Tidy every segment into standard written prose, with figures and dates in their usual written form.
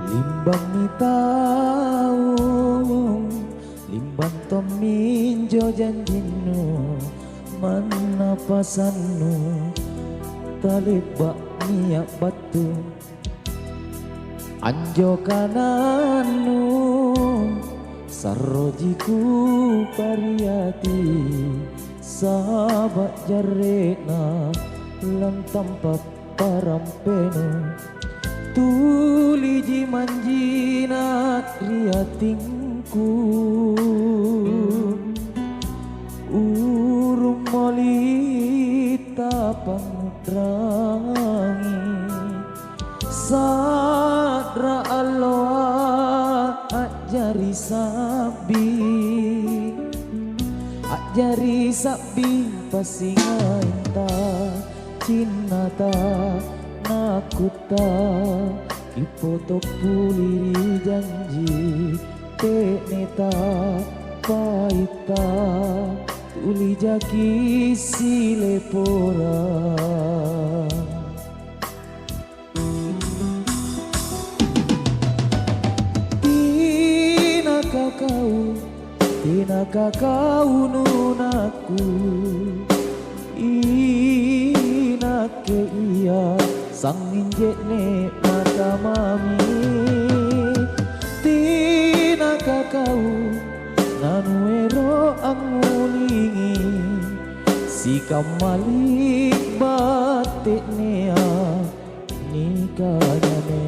Limbang mi taung, limbang to minjo janjinu, mana pasannu, talebak niak batu, anjo kananu, sarrojiku pariyati, sahabat jarena, lang tampak parampenu. Tuli jimanjina riatingku urung molita pangutrangi sadra aloa ajari sabi pasingainta cinata nakuta ipotok puliri janji teneta paita tuli jaki silepora tina kakau nunaku inake iya sang injek ne mata mami tina kakau nanuero angulingi si kamali batik nea nikahnya ne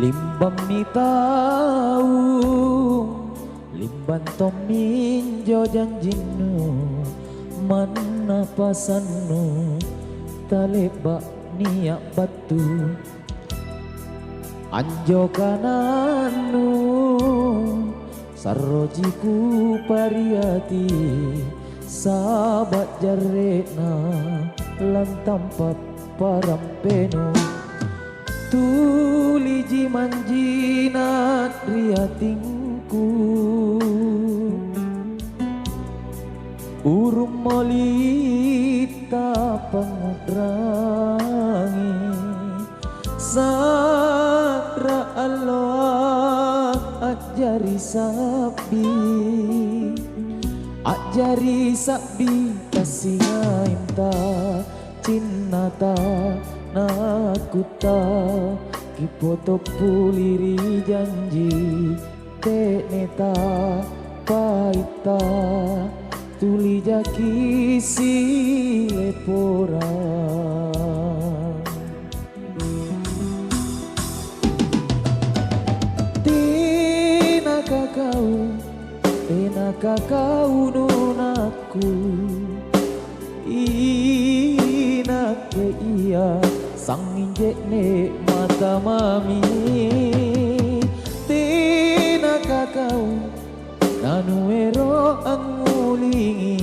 limbang mi taung, limbang to minjo janjinu, mana pasannu, talebak niak batu, anjo kananu, sarrojiku pariyati, sahabat jarena, lan tampak parampenu. Tuli jimanjina riatingku urung molita pangudrangi sadra aloa ajari sabi pasingainta cinata nakuta kipoto puliri janji teneta paita tuli jaki silepora tina kakau nunaku inake iya sang injek ne mata mami tina kakau nanuero angulingi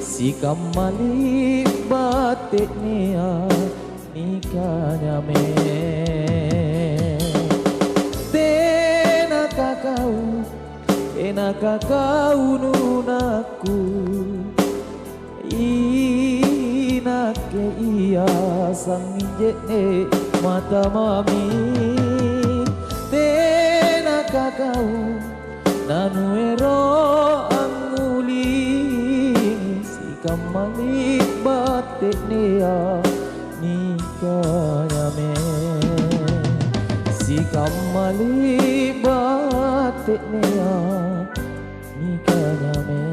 si kamali batik nea nikahnya me tina kakau nunaku inake iya sang injek ne mata mami tena kakau nanuero anguling si kamali batik nea nikahnya me si kamali batik nea nikahnya me